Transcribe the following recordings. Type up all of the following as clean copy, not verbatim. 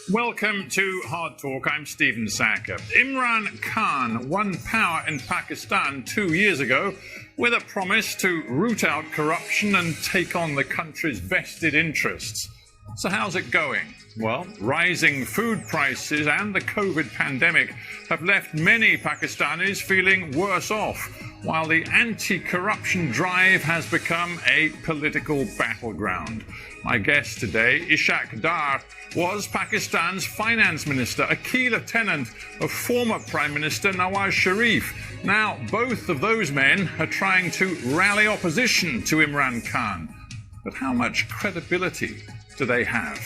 Welcome to Hard Talk. I'm Stephen Sackur. Imran Khan won power in Pakistan 2 years ago with a promise to root out corruption and take on the country's vested interests. So how's it going? Well, rising food prices and the COVID pandemic have left many Pakistanis feeling worse off, while the anti-corruption drive has become a political battleground. My guest today, Ishaq Dar, was Pakistan's finance minister, a key lieutenant of former Prime Minister Nawaz Sharif. Now, both of those men are trying to rally opposition to Imran Khan. But how much credibility do they have?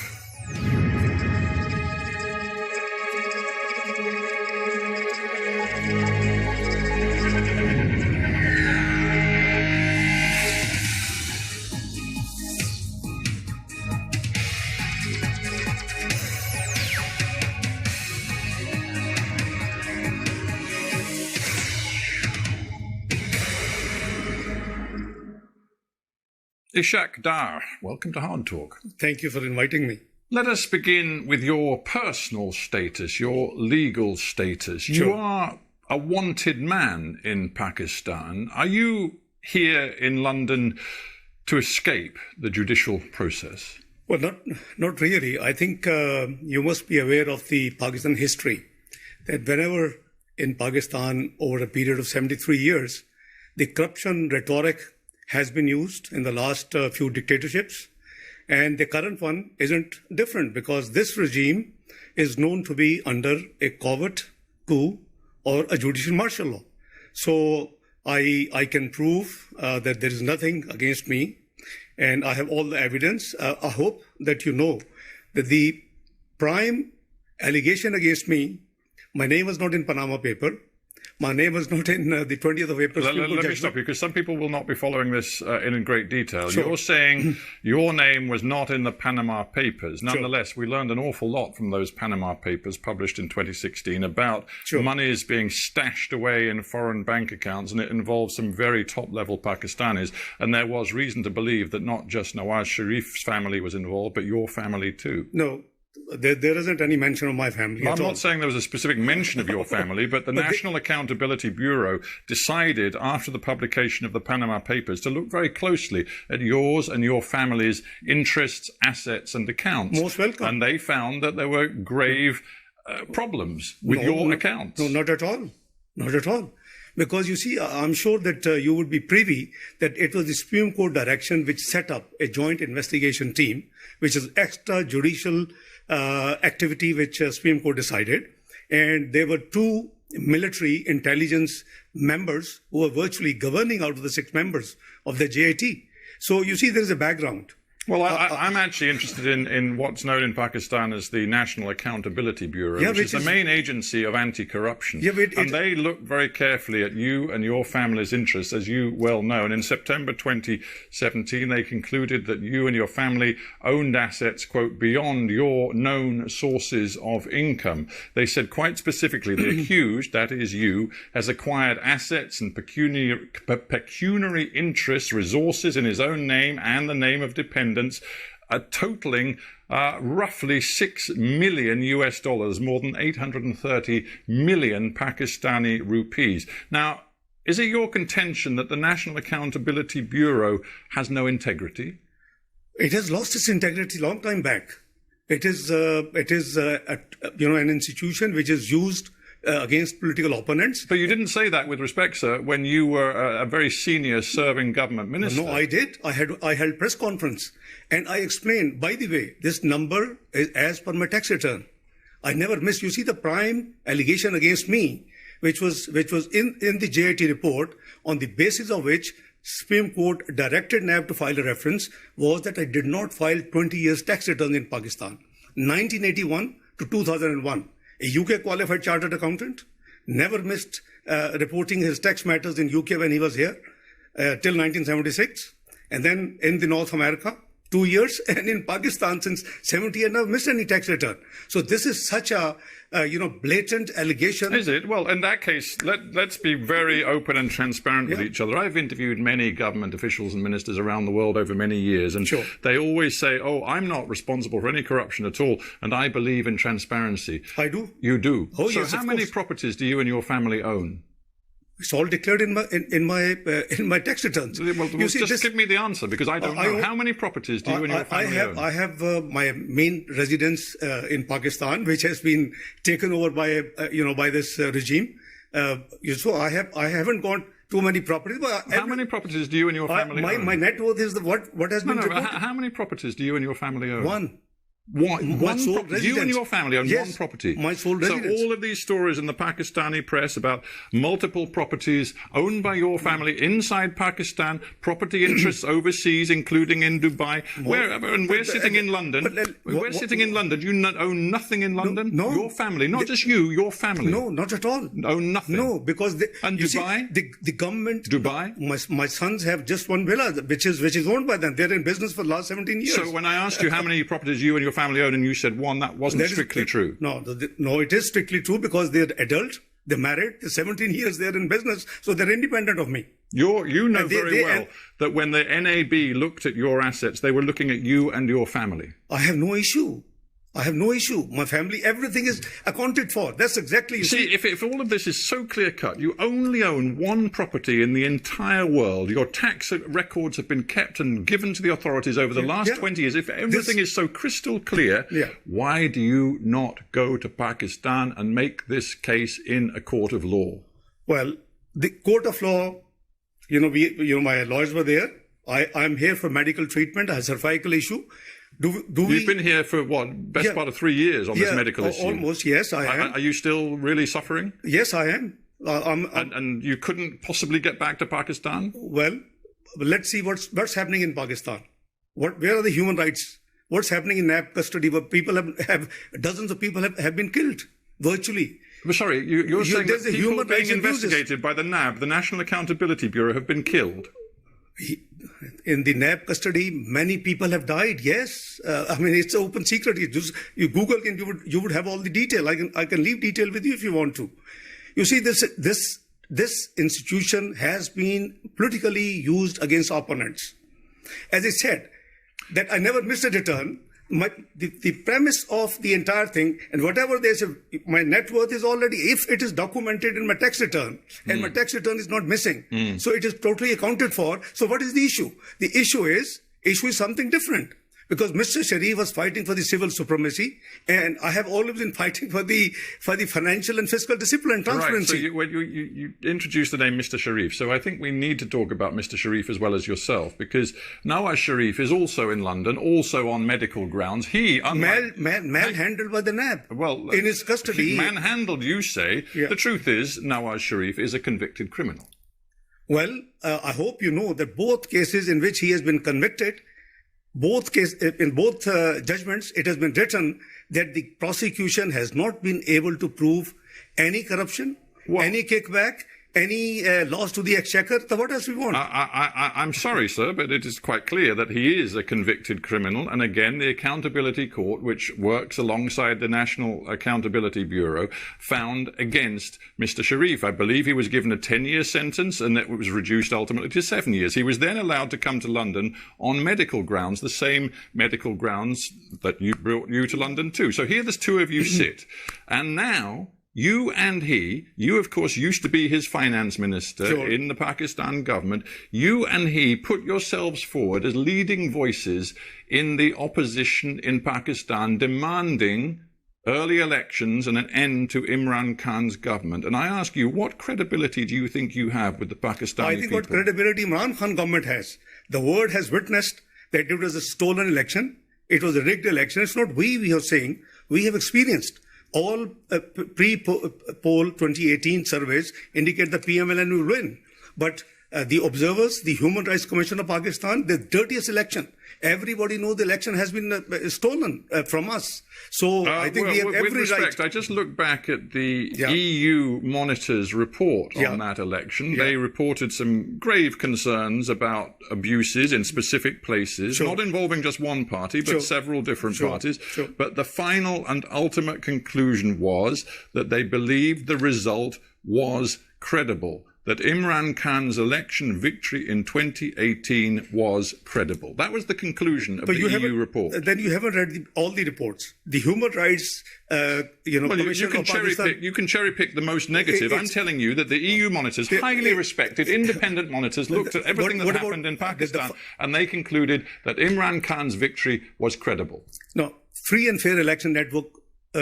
Ishaq Dar, welcome to Hard Talk. Thank you for inviting me. Let us begin with your personal status, your legal status. Sure. You are a wanted man in Pakistan. Are you here in London to escape the judicial process? Well, not really. I think you must be aware of the Pakistan history, that whenever in Pakistan over a period of 73 years, the corruption rhetoric has been used in the last few dictatorships. And the current one isn't different because this regime is known to be under a covert coup or a judicial martial law. So I can prove that there is nothing against me and I have all the evidence. I hope that you know that the prime allegation against me, my name was not in Panama paper. My name was not in the 20th of April. Let me stop you, because some people will not be following this in great detail. Sure. You're saying your name was not in the Panama Papers. Nonetheless, we learned an awful lot from those Panama Papers published in 2016 about monies being stashed away in foreign bank accounts, and it involved some very top-level Pakistanis. And there was reason to believe that not just Nawaz Sharif's family was involved, but your family too. No. There isn't any mention of my family I'm at all. not saying there was a specific mention of your family, but the National Accountability Bureau decided after the publication of the Panama Papers to look very closely at yours and your family's interests, assets and accounts. Most welcome. And they found that there were grave problems with your accounts. No, not at all. Not at all. Because you see, I'm sure that you would be privy that it was the Supreme Court direction which set up a joint investigation team, which is extrajudicial activity which Supreme Court decided. And there were two military intelligence members who were virtually governing out of the 6 members of the JIT. So you see, there is a background. Well, I'm actually interested in what's known in Pakistan as the National Accountability Bureau, which is the main agency of anti-corruption. And they looked very carefully at you and your family's interests, as you well know. And in September 2017, they concluded that you and your family owned assets, quote, beyond your known sources of income. They said quite specifically, the accused, that is you, has acquired assets and pecuniary interests, resources in his own name and the name of dependents, totaling roughly $6 million US, more than 830 million Pakistani rupees. Now, is it your contention that the National Accountability Bureau has no integrity? It has lost its integrity long time back. It is an institution which is used against political opponents. But you didn't say that with respect, sir, when you were a very senior serving government minister. No, I did. I held press conference and I explained, by the way, this number is as per my tax return. I never missed. You see, the prime allegation against me, which was in the JIT report, on the basis of which Supreme Court directed NAB to file a reference, was that I did not file 20 years tax returns in Pakistan, 1981 to 2001. A UK qualified chartered accountant, never missed reporting his tax matters in UK when he was here till 1976. And then in the North America, 2 years, and in Pakistan since 70, I never missed any tax return. So this is such a blatant allegation. Is it? Well, in that case, let's be very open and transparent with each other. I've interviewed many government officials and ministers around the world over many years, and they always say, "Oh, I'm not responsible for any corruption at all, and I believe in transparency." I do. You do. Oh, so yes, how many properties do you and your family own? It's all declared in my tax returns. Well, just give me the answer, because I don't know. How many properties do you and your family own? I have my main residence in Pakistan, which has been taken over by this regime. So I haven't got too many properties. But how many properties do you and your family own? My net worth is what has been reported. How many properties do you and your family own? One. One sole residence. You and your family own one property. My sole residence. So all of these stories in the Pakistani press about multiple properties owned by your family inside Pakistan, property interests overseas, including in Dubai, wherever, and we're sitting in London. We're sitting in London. You own nothing in London? No. Your family, not just you, your family. No, not at all. Own nothing? No, because and Dubai? The government. Dubai? My sons have just one villa, which is owned by them. They're in business for the last 17 years. So when I asked you how many properties you and your family own, and you said one, that wasn't strictly true. No, it is strictly true, because they're adult, they're married, they're 17 years, they're in business, so they're independent of me. You know very well that when the NAB looked at your assets, they were looking at you and your family. I have no issue. My family, everything is accounted for. That's exactly... You see, if all of this is so clear-cut, you only own one property in the entire world. Your tax records have been kept and given to the authorities over the last 20 years. If everything is so crystal clear, why do you not go to Pakistan and make this case in a court of law? Well, the court of law, my lawyers were there. I'm here for medical treatment. I have a cervical issue. You've been here for best part of 3 years on this medical issue? Almost, yes, I am. Are you still really suffering? Yes, I am. And you couldn't possibly get back to Pakistan? Well, let's see what's happening in Pakistan. Where are the human rights? What's happening in NAB custody, where people have dozens of people have been killed, virtually. But sorry, you're saying that people being investigated by the NAB, the National Accountability Bureau, have been killed? In the NAB custody, many people have died. Yes, it's an open secret. You Google and you would have all the detail. I can leave detail with you if you want to. You see, this institution has been politically used against opponents. As I said, that I never missed a return. The premise of the entire thing, and whatever they say, my net worth is already, if it is documented in my tax return, and my tax return is not missing, so it is totally accounted for. So what is the issue? The issue is something different. Because Mr. Sharif was fighting for the civil supremacy, and I have always been fighting for the financial and fiscal discipline, transparency. Right. So you introduced the name Mr. Sharif. So I think we need to talk about Mr. Sharif as well as yourself, because Nawaz Sharif is also in London, also on medical grounds. He manhandled by the NAB. Well, in his custody. Manhandled, you say. Yeah. The truth is, Nawaz Sharif is a convicted criminal. Well, I hope you know that both cases in which he has been convicted, in both judgments, it has been written that the prosecution has not been able to prove any corruption, any kickback, any loss to the exchequer. So what else we want? I'm sorry, sir, but it is quite clear that he is a convicted criminal. And again, the Accountability Court, which works alongside the National Accountability Bureau, found against Mr. Sharif. I believe he was given a 10-year sentence, and that was reduced ultimately to 7 years. He was then allowed to come to London on medical grounds, the same medical grounds that brought you to London too. So here the two of you sit. And now, you and you of course used to be his finance minister in the Pakistan government. You and he put yourselves forward as leading voices in the opposition in Pakistan, demanding early elections and an end to Imran Khan's government. And I ask you, what credibility do you think you have with the Pakistani people? I think what credibility Imran Khan government has. The world has witnessed that it was a stolen election. It was a rigged election. It's not we are saying. We have experienced. All pre-poll 2018 surveys indicate the PMLN will win. But the observers, the Human Rights Commission of Pakistan, the dirtiest election. Everybody knows the election has been stolen from us. So I think we have every with respect, right. I just look back at the EU Monitor's report on that election. They reported some grave concerns about abuses in specific places, not involving just one party, but several different parties. But the final and ultimate conclusion was that they believed the result was credible, that Imran Khan's election victory in 2018 was credible. That was the conclusion of the EU report. Then you haven't read all the reports. The Human Rights, Commission of Pakistan. You can cherry pick the most negative. I'm telling you that the EU monitors, highly respected, independent monitors, looked at everything that happened in Pakistan, and they concluded that Imran Khan's victory was credible. No, Free and Fair Election Network,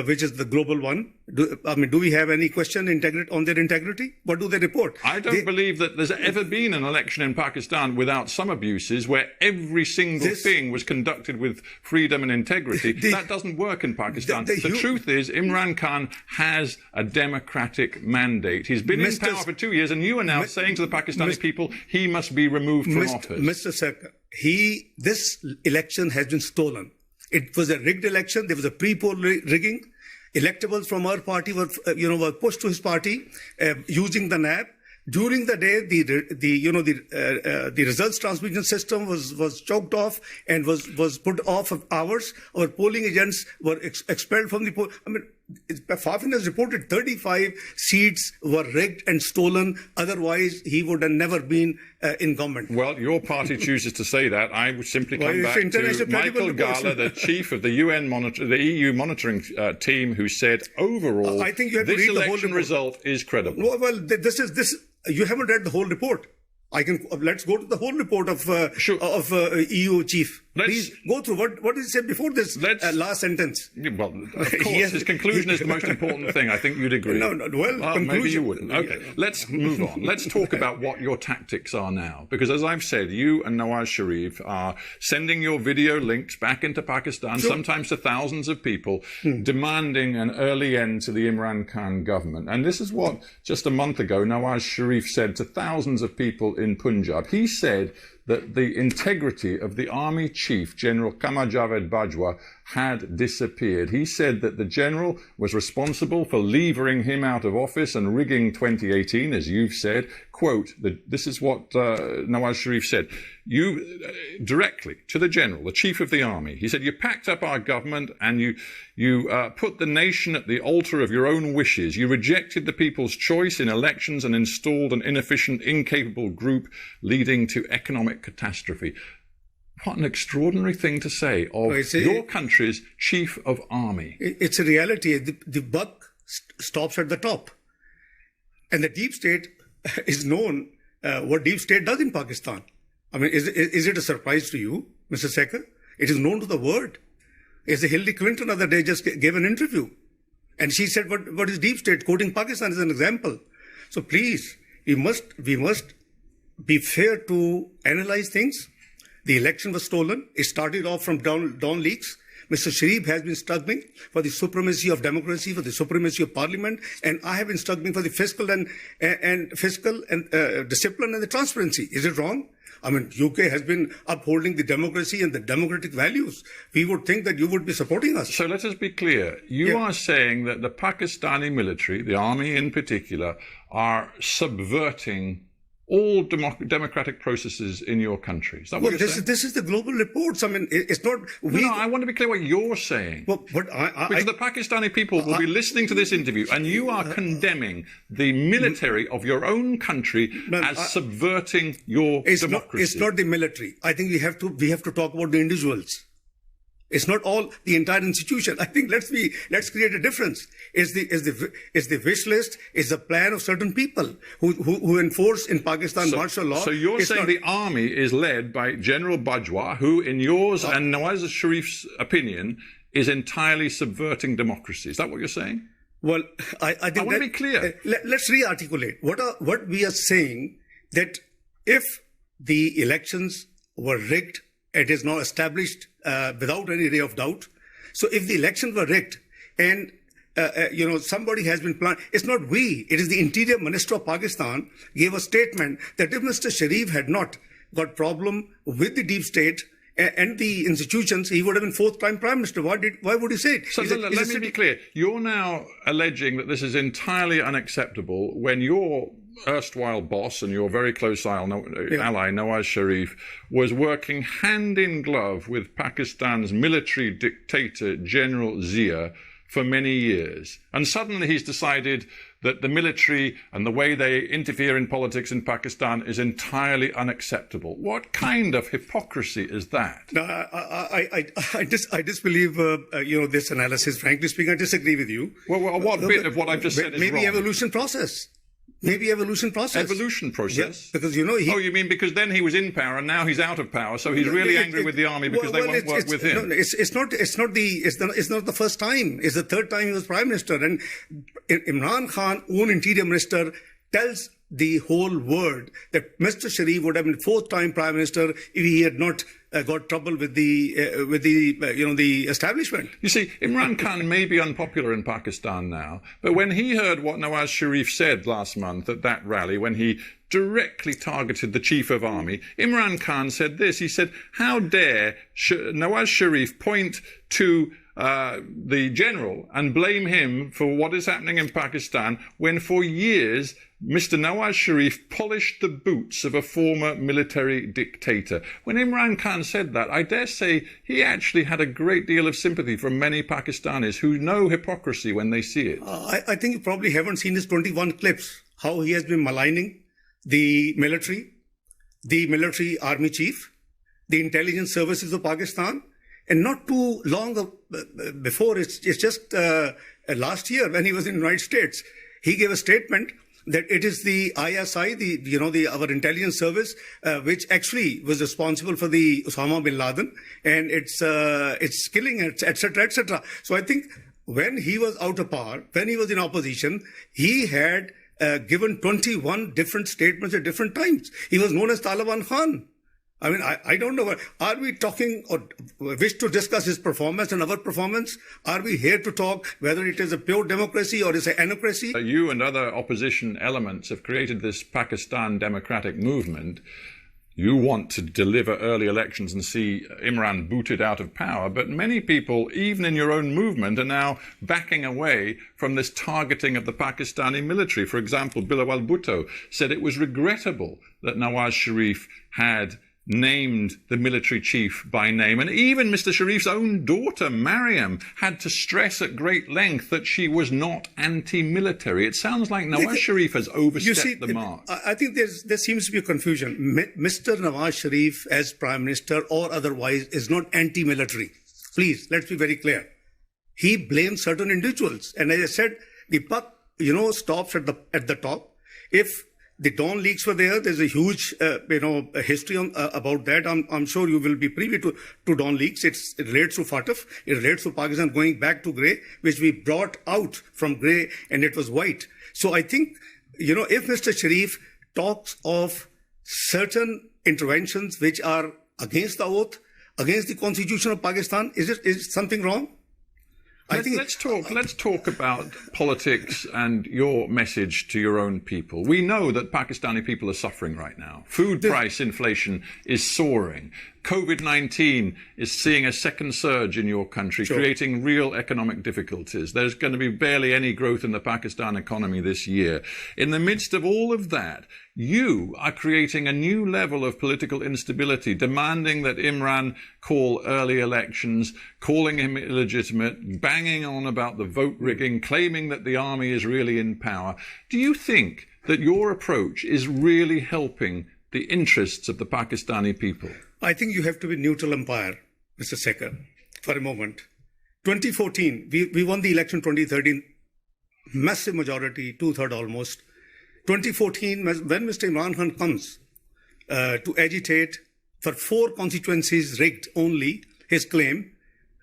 which is the global one. Do we have any question on their integrity? What do they report? I don't believe that there's ever been an election in Pakistan without some abuses where every single thing was conducted with freedom and integrity. That doesn't work in Pakistan. The truth is, Imran Khan has a democratic mandate. He's been in power for 2 years, and you are now saying to the Pakistani people he must be removed from office. Mr. Sackur, this election has been stolen. It was a rigged election. There was a pre-poll rigging. Electables from our party were pushed to his party using the NAB. During the day, the results transmission system was choked off and was put off of hours. Our polling agents were expelled from the poll. Fafin has reported 35 seats were rigged and stolen. Otherwise, he would have never been in government. Well, your party chooses to say that. I would simply come back to Michael Gala, the chief of the EU monitoring team, who said overall, I think you have this to read election result is credible. Well, you haven't read the whole report. Let's go to the whole report of EU chief. Please go through what he said before this last sentence. Well, of course, his conclusion is the most important thing. I think you'd agree. Maybe you wouldn't. Okay, let's move on. Let's talk about what your tactics are now. Because as I've said, you and Nawaz Sharif are sending your video links back into Pakistan, sometimes to thousands of people, demanding an early end to the Imran Khan government. And this is what, just a month ago, Nawaz Sharif said to thousands of people in Punjab. He said that the integrity of the army chief, General Qamar Javed Bajwa, had disappeared. He said that the general was responsible for levering him out of office and rigging 2018, as you've said. Quote, this is what Nawaz Sharif said. You, directly to the general, the chief of the army, he said, you packed up our government and you put the nation at the altar of your own wishes. You rejected the people's choice in elections and installed an inefficient, incapable group leading to economic catastrophe. What an extraordinary thing to say of your country's chief of army. It's a reality. The buck stops at the top. And the deep state is known what deep state does in Pakistan. Is it a surprise to you, Mr. Sackur? It is known to the world. Hillary Clinton the other day just gave an interview. And she said, what is deep state? Quoting Pakistan as an example. So please, we must be fair to analyze things. The election was stolen. It started off from Dawn leaks. Mr. Sharif has been struggling for the supremacy of democracy, for the supremacy of parliament, and I have been struggling for the fiscal and discipline and the transparency. Is it wrong? UK has been upholding the democracy and the democratic values. We would think that you would be supporting us. So let us be clear. You are saying that the Pakistani military, the army in particular, are subverting all democratic processes in your country. Is that what you're saying? This is the global reports. It's not... I want to be clear what you're saying. Because the Pakistani people will be listening to this interview, and you are condemning the military of your own country as subverting your democracy. It's not the military. I think we have to talk about the individuals. It's not all the entire institution. I think let's create a difference. It's the wish list, it's the plan of certain people who enforce in Pakistan martial law. So you're saying the army is led by General Bajwa, who in yours and Nawaz Sharif's opinion is entirely subverting democracy. Is that what you're saying? Well, I think I want to be clear. Let's re-articulate what we are saying, that if the elections were rigged, it is now established without any ray of doubt. So if the elections were rigged and somebody has been planning. It's not we. It is the Interior Minister of Pakistan gave a statement that if Mr. Sharif had not got problem with the deep state and the institutions, he would have been fourth-time Prime Minister. Why would he say it? So let me be clear. You're now alleging that this is entirely unacceptable when your erstwhile boss and your very close ally, Nawaz Sharif, was working hand in glove with Pakistan's military dictator, General Zia, for many years. And suddenly he's decided that the military and the way they interfere in politics in Pakistan is entirely unacceptable. What kind of hypocrisy is that? No, I disbelieve, this analysis. Frankly speaking, I disagree with you. Well, what bit of what I've just said is maybe wrong? Evolution process. Evolution process. Yeah, because, you mean because then he was in power and now he's out of power, so he's really angry with the army because they won't work with him? No, it's not the first time. It's the third time he was Prime Minister. And Imran Khan, own Interior Minister, tells the whole world that Mr. Sharif would have been fourth-time Prime Minister if he had not got trouble with the establishment. You see, Imran Khan may be unpopular in Pakistan now, but when he heard what Nawaz Sharif said last month at that rally, when he directly targeted the Chief of Army, Imran Khan said this. He said, "How dare Nawaz Sharif point to the general and blame him for what is happening in Pakistan when for years Mr. Nawaz Sharif polished the boots of a former military dictator." When Imran Khan said that, I dare say he actually had a great deal of sympathy from many Pakistanis who know hypocrisy when they see it. I think you probably haven't seen his 21 clips, how he has been maligning the military army chief, the intelligence services of Pakistan. And not too long before, it's just last year when he was in the United States, he gave a statement that it is the ISI, our intelligence service, which actually was responsible for the Osama bin Laden and its killing, etc., etc. So I think when he was out of power, when he was in opposition, he had given 21 different statements at different times. He was known as Taliban Khan. I mean, I don't know. Are we talking or wish to discuss his performance and our performance? Are we here to talk whether it is a pure democracy or is it an anocracy? You and other opposition elements have created this Pakistan democratic movement. You want to deliver early elections and see Imran booted out of power. But many people, even in your own movement, are now backing away from this targeting of the Pakistani military. For example, Bilawal Bhutto said it was regrettable that Nawaz Sharif had named the military chief by name. And even Mr. Sharif's own daughter, Mariam, had to stress at great length that she was not anti-military. It sounds like Nawaz Sharif has overstepped the mark. I think there seems to be a confusion. Mr. Nawaz Sharif, as Prime Minister or otherwise, is not anti-military. Please, let's be very clear. He blames certain individuals. And as I said, the buck, stops at the top. If the Dawn leaks were there's a huge, history about that. I'm sure you will be privy to Dawn leaks. It relates to FATF. It relates to Pakistan going back to grey, which we brought out from grey and it was white. So I think, if Mr. Sharif talks of certain interventions which are against the oath, against the constitution of Pakistan, is something wrong? Let's talk about politics and your message to your own people. We know that Pakistani people are suffering right now. Food price inflation is soaring. COVID-19 is seeing a second surge in your country, creating real economic difficulties. There's going to be barely any growth in the Pakistan economy this year. In the midst of all of that, you are creating a new level of political instability, demanding that Imran call early elections, calling him illegitimate, banging on about the vote rigging, claiming that the army is really in power. Do you think that your approach is really helping the interests of the Pakistani people? I think you have to be neutral umpire, Mr. Sackur, for a moment. 2014, we won the election 2013, massive majority, 2/3 almost. 2014, when Mr. Imran Khan comes to agitate for 4 constituencies rigged only, his claim,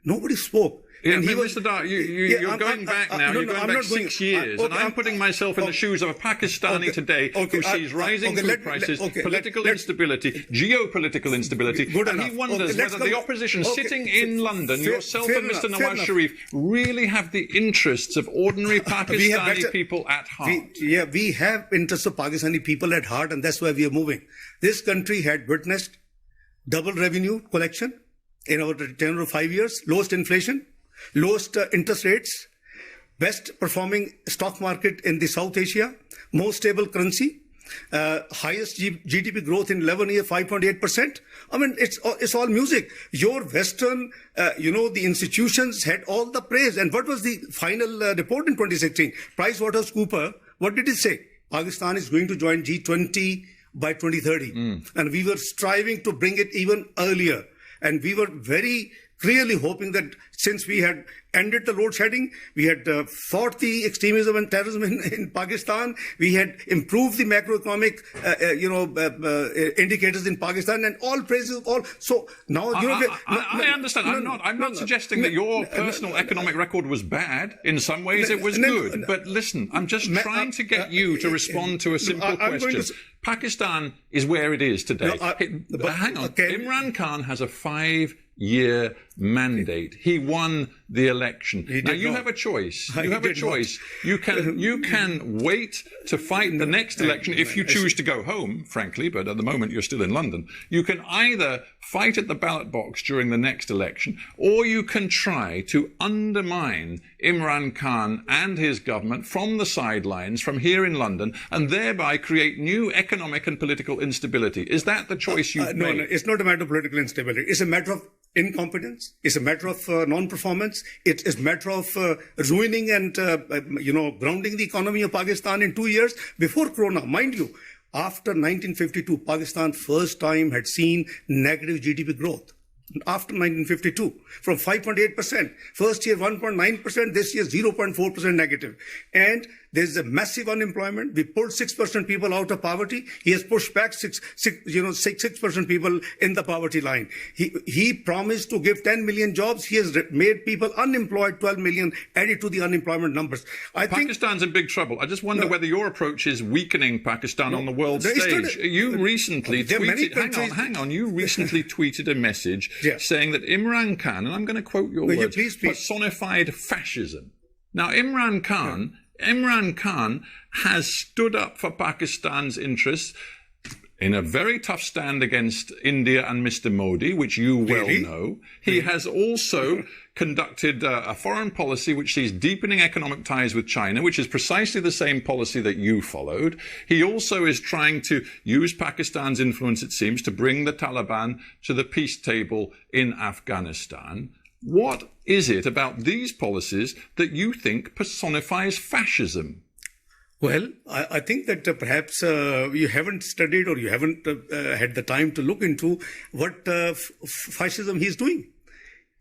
nobody spoke. Yeah, and Mr. Dar, you're going back now. You're going back 6 years, and I'm putting myself in the shoes of a Pakistani today who sees rising food prices, political instability, geopolitical instability, and he wonders whether the opposition sitting in London, yourself and Mr. Nawaz Sharif, really have the interests of ordinary Pakistani people at heart. We have interests of Pakistani people at heart, and that's why we are moving. This country had witnessed double revenue collection in our tenure of 5 years, lowest inflation, lowest interest rates, best performing stock market in the South Asia, most stable currency, highest GDP growth in 11 years, 5.8%. I mean, it's all music. Your Western, the institutions had all the praise. And what was the final report in 2016? PricewaterhouseCoopers, what did it say? Pakistan is going to join G20 by 2030. And we were striving to bring it even earlier. And we were very clearly hoping that since we had ended the load shedding, we had fought the extremism and terrorism in Pakistan, we had improved the macroeconomic, indicators in Pakistan, and all praises, all. So now, I understand. I'm not suggesting that your personal economic record was bad. In some ways, it was good. But listen, I'm just trying to get you to respond to a simple question. Pakistan is where it is today. Hang on. Imran Khan has a 5-year mandate. He won the election. Now you have a choice. You have a choice. You can wait to fight the next election if you choose to go home, frankly, but at the moment you're still in London. You can either fight at the ballot box during the next election, or you can try to undermine Imran Khan and his government from the sidelines, from here in London, and thereby create new economic and political instability. Is that the choice you've made? No, it's not a matter of political instability. It's a matter of incompetence. It's a matter of non-performance. It is a matter of ruining and, grounding the economy of Pakistan in 2 years before Corona. Mind you, after 1952, Pakistan first time had seen negative GDP growth. After 1952, from 5.8%, first year 1.9%, this year 0.4% negative. And there's a massive unemployment. We pulled 6% people out of poverty. He has pushed back 6% people in the poverty line. He promised to give 10 million jobs. He has made people unemployed, 12 million added to the unemployment numbers. Pakistan's in big trouble. I just wonder whether your approach is weakening Pakistan on the world stage. You recently tweeted, hang on, you recently tweeted a message saying that Imran Khan, and I'm going to quote your words, personified fascism. Now, Imran Khan has stood up for Pakistan's interests in a very tough stand against India and Mr. Modi, which you well know. He has also conducted a foreign policy which sees deepening economic ties with China, which is precisely the same policy that you followed. He also is trying to use Pakistan's influence, it seems, to bring the Taliban to the peace table in Afghanistan. What is it about these policies that you think personifies fascism? Well, I think that perhaps you haven't studied or you haven't had the time to look into what fascism he's doing.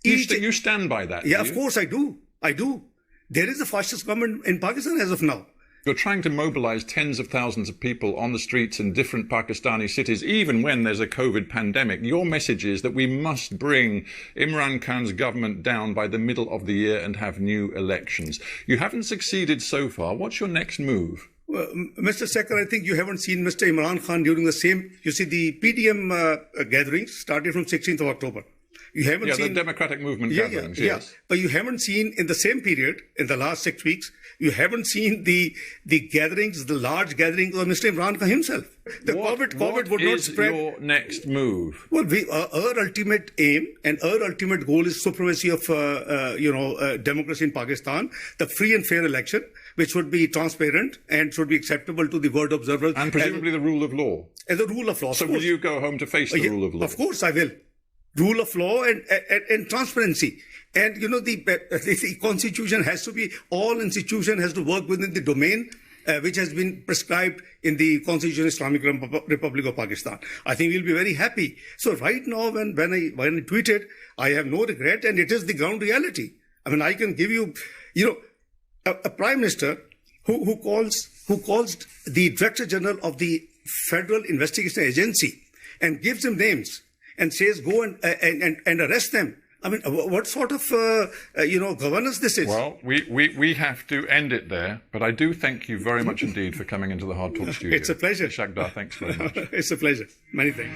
You stand by that? Yeah, of course I do. There is a fascist government in Pakistan as of now. You're trying to mobilize tens of thousands of people on the streets in different Pakistani cities, even when there's a COVID pandemic. Your message is that we must bring Imran Khan's government down by the middle of the year and have new elections. You haven't succeeded so far. What's your next move? Well, Mr. Sackur, I think you haven't seen Mr. Imran Khan during the same... You see, the PDM gatherings started from 16th of October. You haven't seen the democratic movement gatherings, yes. But you haven't seen in the same period, in the last 6 weeks, you haven't seen the gatherings, the large gatherings of Mr. Imran Khan himself. COVID would not spread. What is your next move? Well, our ultimate aim and our ultimate goal is supremacy of, democracy in Pakistan, the free and fair election, which would be transparent and should be acceptable to the world observers. And presumably the rule of law. And the rule of law. So will you go home to face the rule of law? Of course I will. Rule of law and transparency. And, the constitution has to be, all institution has to work within the domain which has been prescribed in the Constitution of Islamic Republic of Pakistan. I think we'll be very happy. So right now, when I tweeted, I have no regret, and it is the ground reality. I mean, I can give you, a prime minister who calls the Director General of the Federal Investigation Agency and gives him names and says, go and arrest them. I mean, what sort of, governance this is? Well, we have to end it there, but I do thank you very much indeed for coming into the Hard Talk studio. It's a pleasure. Ishaq Dar, thanks very much. It's a pleasure. Many thanks.